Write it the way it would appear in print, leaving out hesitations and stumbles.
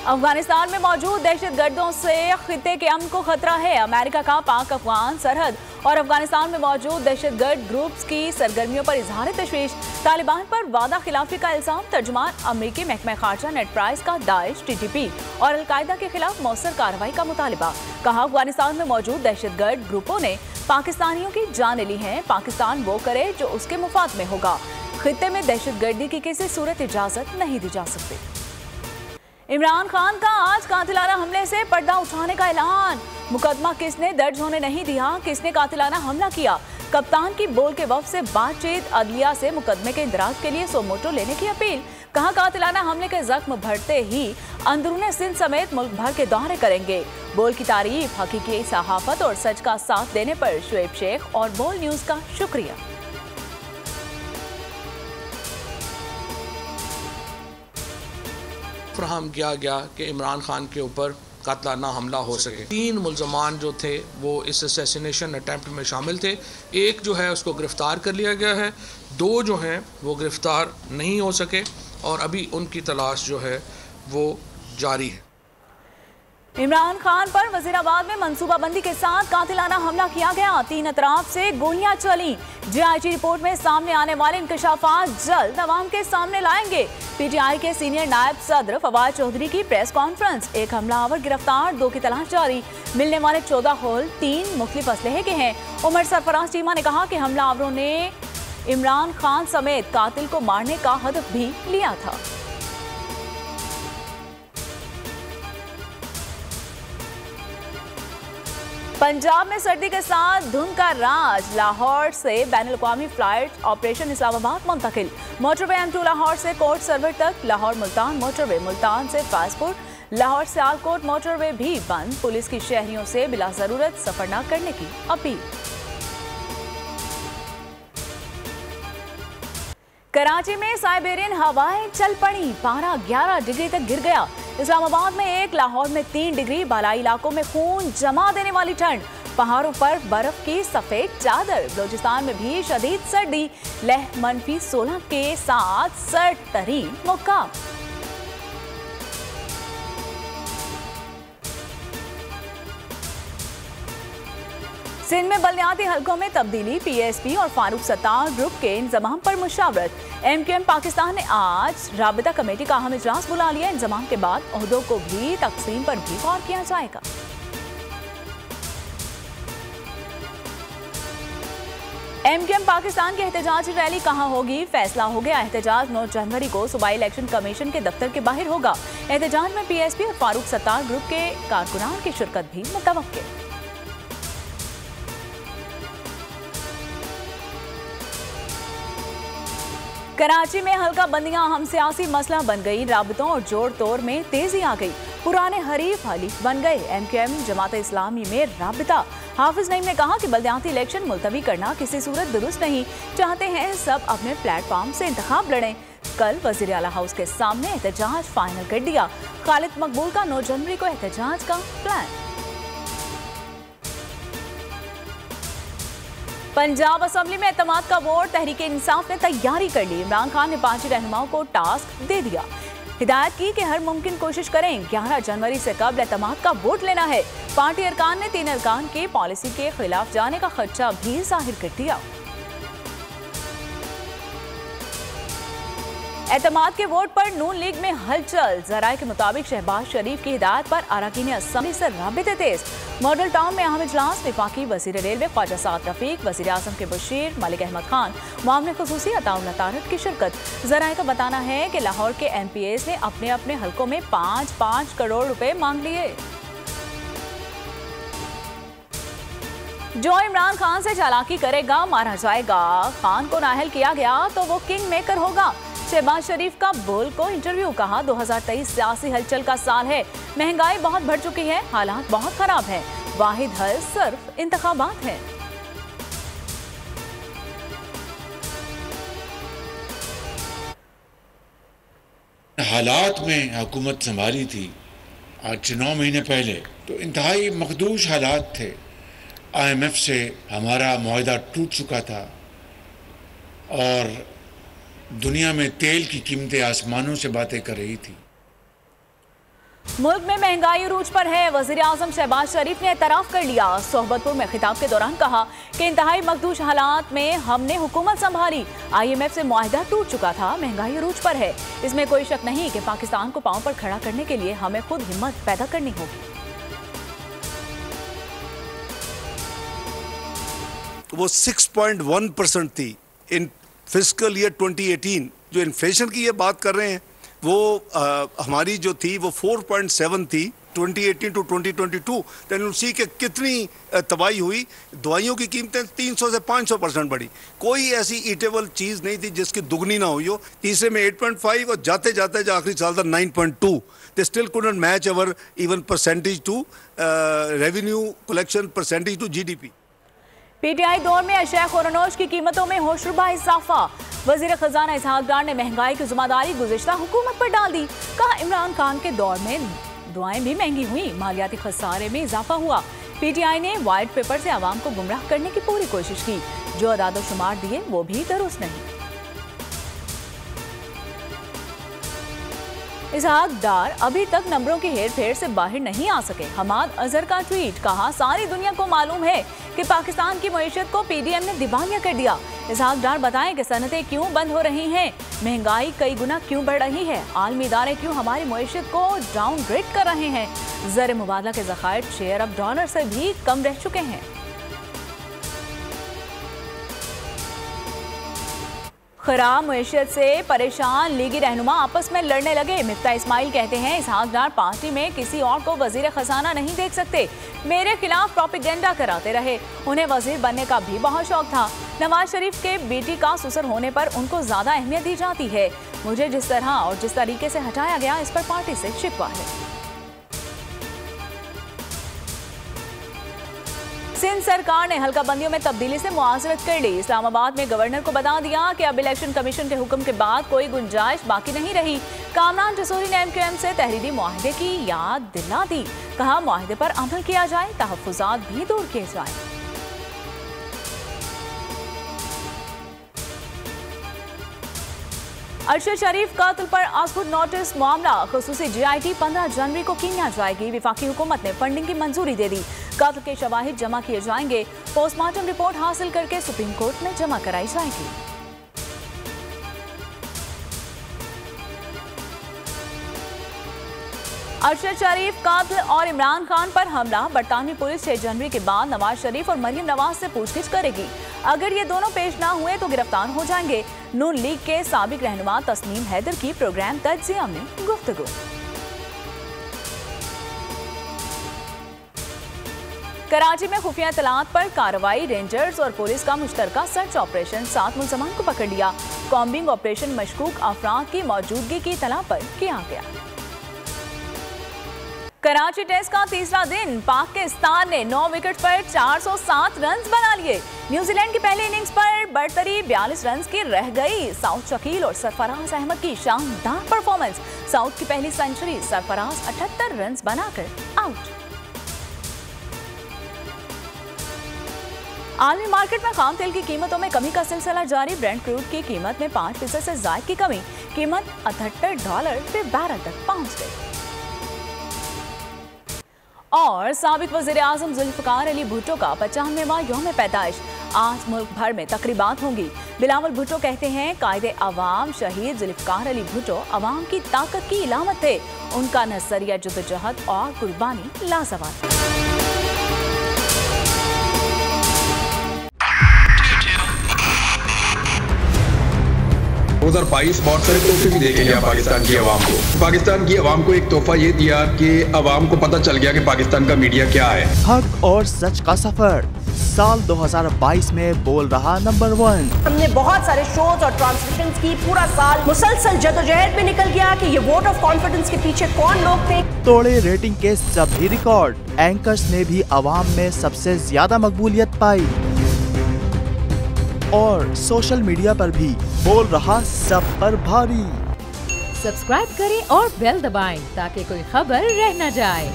अफगानिस्तान में मौजूद दहशतगर्दों से खिते के अमन को खतरा है। अमेरिका का पाक अफगान सरहद और अफगानिस्तान में मौजूद दहशतगर्द ग्रुप्स की सरगर्मियों पर इजहार तशवीश। तालिबान पर वादा खिलाफी का इल्जाम। तर्जुमान अमरीकी महकमा खारजा नेड प्राइस का दाइश, टीटीपी और अलकायदा के खिलाफ मौसर कार्रवाई का मुतालबा। कहा, अफगानिस्तान में मौजूद दहशतगर्द ग्रुपों ने पाकिस्तानियों की जान ली है। पाकिस्तान वो करे जो उसके मुफाद में होगा। खित्ते में दहशतगर्दी की किसी सूरत इजाजत नहीं दी जा सकती। इमरान खान का आज कातिलाना हमले से पर्दा उठाने का ऐलान। मुकदमा किसने दर्ज होने नहीं दिया, किसने कातिलाना हमला किया। कप्तान की बोल के वक्त से बातचीत। अदलिया से मुकदमे के इंदराज के लिए सोमोटो लेने की अपील। कहा, कातिलाना हमले के जख्म भरते ही अंदरूनी सिंध समेत मुल्क भर के दौरे करेंगे। बोल की तारीफ, हकीकी सहाफत और सच का साथ देने पर शुएब शेख और बोल न्यूज का शुक्रिया। फराहम किया गया कि इमरान खान के ऊपर कातलाना हमला हो सके। 3 मुल्ज़मान जो थे वो इस असैसिनेशन अटैम्प्ट में शामिल थे। एक जो है उसको गिरफ़्तार कर लिया गया है, 2 जो हैं वो गिरफ़्तार नहीं हो सके और अभी उनकी तलाश जो है वो जारी है। इमरान खान पर वजीराबाद में मंसूबाबंदी के साथ कातिलाना हमला किया गया। 3 अतराफ से गोलियां चली। जीआईजी रिपोर्ट में सामने आने वाले इंकशाफात जल्द अवाम के सामने लाएंगे। पीटीआई के सीनियर नायब सदर फवाद चौधरी की प्रेस कॉन्फ्रेंस। 1 हमलावर गिरफ्तार, 2 की तलाश जारी। मिलने वाले 14 होल 3 मुख्तलिफ असलहे के हैं। उमर सरफराज चीमा ने कहा कि हमलावरों ने इमरान खान समेत कातिल को मारने का हदफ भी लिया था। पंजाब में सर्दी के साथ धुंध का राज। लाहौर से बैनुल-अक़वामी फ्लाइट ऑपरेशन इस्लामाबाद मुंतकिल। मोटरवे M2 लाहौर से कोर्ट सर्वर तक। लाहौर मुल्तान मोटरवे, मुल्तान से फाजपुर, लाहौर से आलकोट मोटरवे भी बंद। पुलिस की शहरियों से बिला जरूरत सफर न करने की अपील। कराची में साइबेरियन हवाएं चल पड़ी। पारा 11 डिग्री तक गिर गया। इस्लामाबाद में 1, लाहौर में 3 डिग्री। बालाई इलाकों में खून जमा देने वाली ठंड। पहाड़ों पर बर्फ की सफेद चादर। बलूचिस्तान में भी शदीद सर्दी। लह -16 के साथ सर्द तरीन मुकाम। सिंध में बलदियाती हलकों में तब्दीली। पीएसपी और फारूक सत्तार ग्रुप के इंजमाम पर मुशावरत। एमक्यूएम पाकिस्तान ने आज राबिता कमेटी का अहम इजलास बुला लिया। इंजमाम के बाद ओहदों को भी तकसीम पर भी गौर किया जाएगा। एमक्यूएम पाकिस्तान की एहतजाजी रैली कहां होगी, फैसला हो गया। एहतजाज 9 जनवरी को सूबाई इलेक्शन कमीशन के दफ्तर के बाहर होगा। एहतजाज में पीएसपी और फारूक सत्तार ग्रुप के कारकुनान की शिरकत भी मुतवक्किल। कराची में हल्का बंदियां अहम सियासी मसला बन गई। राबतों और जोड़ तोड़ में तेजी आ गई। पुराने हरीफ हलीफ बन गए। एमक्यूएम जमात इस्लामी में राबता। हाफिज नईम ने कहा कि बलदियाती इलेक्शन मुलतवी करना किसी सूरत दुरुस्त नहीं। चाहते हैं सब अपने प्लेटफॉर्म से इंतखाब लड़ें। कल वजीर आला हाउस के सामने एहतजाज फाइनल कर दिया। खालिद मकबूल का 9 जनवरी को एहतजाज का प्लान। पंजाब असेंबली में एतमाद का वोट। तहरीके इंसाफ ने तैयारी कर ली। इमरान खान ने 5 रहनुमाओं को टास्क दे दिया। हिदायत की कि हर मुमकिन कोशिश करें 11 जनवरी से कबल एतमाद का वोट लेना है। पार्टी अरकान ने 3 अरकान की पॉलिसी के खिलाफ जाने का खदशा भी जाहिर कर दिया। एतमाद के वोट पर नून लीग में हलचल। जराये के मुताबिक शहबाज शरीफ की हिदायत पर अरकान असेंबली से राबिते तेज। मॉडल टाउन में अहम इजलास। वफाकी वजीर रेलवे ख्वाजा साद रफीक, वजीर आजम के बशीर, मलिक अहमद खान, मामले खुसूसी अताउल्लाह तारट की शिरकत। जराये का बताना है कि लाहौर के MPAs ने अपने अपने हलकों में 5-5 करोड़ रुपए मांग लिए। जो इमरान खान से चालाकी करेगा मारा जाएगा। खान को नाअहल किया गया तो वो किंग मेकर होगा। शहबाज शरीफ का बोल को इंटरव्यू। कहा, 2023 सियासी हलचल का साल है। महंगाई बहुत बढ़ चुकी है, हालात बहुत खराब है। वाहिद हल सिर्फ इंतखाबात है। हालात में हुकूमत संभाली थी आज 9 महीने पहले तो इंतहाई मखदूश हालात थे। IMF से हमारा मुआहदा टूट चुका था और दुनिया में तेल की कीमतें आसमानों से बातें कर रही थी। मुल्क में महंगाई अरूज पर है। वजीर आजम शहबाज शरीफ ने एतराफ कर लिया। सोहबतपुर में खिताब के दौरान कहा कि इंतहाई मखदूश हालात में हमने हुकूमत संभाली। IMF से मुआहिदा टूट चुका था, महंगाई अरूज पर है। इसमें कोई शक नहीं कि पाकिस्तान को पांव पर खड़ा करने के लिए हमें खुद हिम्मत पैदा करनी होगी। वो 6.1% थी इन फिस्कल ईयर 2018। जो इन्फ्लेशन की ये बात कर रहे हैं वो हमारी जो थी वो 4.7 थी 2018 टू 2022। देन यू सी कि कितनी तबाही हुई। दवाइयों की कीमतें 300 से 500% बढ़ी। कोई ऐसी ईटेबल चीज़ नहीं थी जिसकी दुगनी ना हुई हो। तीसरे में 8.5 और जाते जाते जो आखिरी साल था 9.2। They still couldn't match our even percentage to revenue collection percentage to GDP। PTI दौर में अशया खुरनोश की कीमतों में होशरुबा इजाफा। वजीर खजाना इसहाक डार ने महंगाई की जिम्मेदारी गुज़िश्ता हुकूमत पर डाल दी। कहा इमरान खान के दौर में दवाएं भी महंगी हुई, मालियाती खसारे में इजाफा हुआ। PTI ने व्हाइट पेपर से आवाम को गुमराह करने की पूरी कोशिश की। जो अदाद-ओ-शुमार दिए वो भी दुरुस्त नहीं। इसहाक डार अभी तक नंबरों की हेर फेर से बाहर नहीं आ सके। हमाद अजहर का ट्वीट, कहा सारी दुनिया को मालूम है कि पाकिस्तान की मईशत को PDM ने दिवालिया कर दिया। इसहाक डार बताएं कि सनतें क्यों बंद हो रही हैं, महंगाई कई गुना क्यों बढ़ रही है, आलमी इदारे क्यों हमारी मईशत को डाउनग्रेड कर रहे हैं। ज़र मुबादला के ज़खायर $6 अरब से भी कम रह चुके हैं। खराब मईशत से परेशान लीगी रहनुमा आपस में लड़ने लगे। मिफ्ता इस्माइल कहते हैं इसहाक डार पार्टी में किसी और को वजीर खजाना नहीं देख सकते, मेरे खिलाफ प्रोपेगेंडा कराते रहे। उन्हें वजीर बनने का भी बहुत शौक था। नवाज शरीफ के बेटी का ससुर होने पर उनको ज्यादा अहमियत दी जाती है। मुझे जिस तरह और जिस तरीके से हटाया गया इस पर पार्टी से शिकवा है। सिंध सरकार ने हल्का बंदियों में तब्दीली से मुआजरत कर ली। इस्लामाबाद में गवर्नर को बता दिया कि अब इलेक्शन कमीशन के हुक्म के बाद कोई गुंजाइश बाकी नहीं रही। कामरान जसूरी ने MQM से तहरीरी मुआहिदे की याद दिला दी। कहा मुआहिदे पर अमल किया जाए, तहफ्फुजात भी दूर किए जाए। अरशद शरीफ कत्ल पर आसपुर नोटिस मामला खुसूसी GIT 15 जनवरी को कीनिया जाएगी। विफाकी हुकूमत ने फंडिंग की मंजूरी दे दी। कत्ल के शवाहिद जमा किए जाएंगे। पोस्टमार्टम रिपोर्ट हासिल करके सुप्रीम कोर्ट में जमा कराई जाएगी। अरशद शरीफ कत्ल और इमरान खान पर हमला। बरतानवी पुलिस 6 जनवरी के बाद नवाज शरीफ और मरियम नवाज से पूछगिछ करेगी। अगर ये दोनों पेश ना हुए तो गिरफ्तार हो जाएंगे। नून लीग के साबिक रहनुमा तस्नीम हैदर की प्रोग्राम तज्जिया में गुफ्तगू। कराची में खुफिया इत्तलात पर कार्रवाई। रेंजर्स और पुलिस का मुश्तरका सर्च ऑपरेशन, 7 मुलजमान को पकड़ लिया। कॉम्बिंग ऑपरेशन मशकूक अफराद की मौजूदगी की इत्तला पर किया गया। कराची टेस्ट का तीसरा दिन। पाकिस्तान ने 9 विकेट पर 407 रन बना लिए। न्यूजीलैंड की पहली इनिंग्स पर बढ़तरी 42 रन की रह गई। साउथ शकील और सरफराज अहमद की शानदार परफॉर्मेंस। साउथ की पहली सेंचुरी, सरफराज 78 रन बनाकर आउट। आलमी मार्केट में खाम तेल की कीमतों में कमी का सिलसिला जारी। ब्रेंट क्रूड की कीमत में 5% से ज्यादा की कमी। कीमत $78 पे बैरल तक पहुंच गई। और साबिक वज़ीर आज़म जुल्फ़िकार अली भुट्टो का 55वां यौम पैदाइश। आज मुल्क भर में तकरीबात होंगी। बिलावल भुट्टो कहते हैं कायदे अवाम शहीद जुल्फ़िकार अली भुट्टो अवाम की ताकत की इलामत थे। उनका नज़रिया जद्दोजहद और कुर्बानी लाजवाब। 2022 बहुत सारे तोहफे भी देके गया पाकिस्तान की आवाम को। पाकिस्तान की आवाम को एक तोहफा ये दिया कि आवाम को पता चल गया कि पाकिस्तान का मीडिया क्या है। हक और सच का सफर साल 2022 में बोल रहा नंबर 1। हमने बहुत सारे शोज और ट्रांसमिशंस की। पूरा साल मुसलसल जदोजहद में निकल गया कि ये वोट ऑफ कॉन्फिडेंस के पीछे कौन लोग थे। तोड़े रेटिंग के सभी रिकॉर्ड। एंकर्स ने भी आवाम में सबसे ज्यादा मकबूलियत पाई और सोशल मीडिया पर भी बोल रहा सब पर भारी। सब्सक्राइब करें और बेल दबाएं ताकि कोई खबर रह न जाए।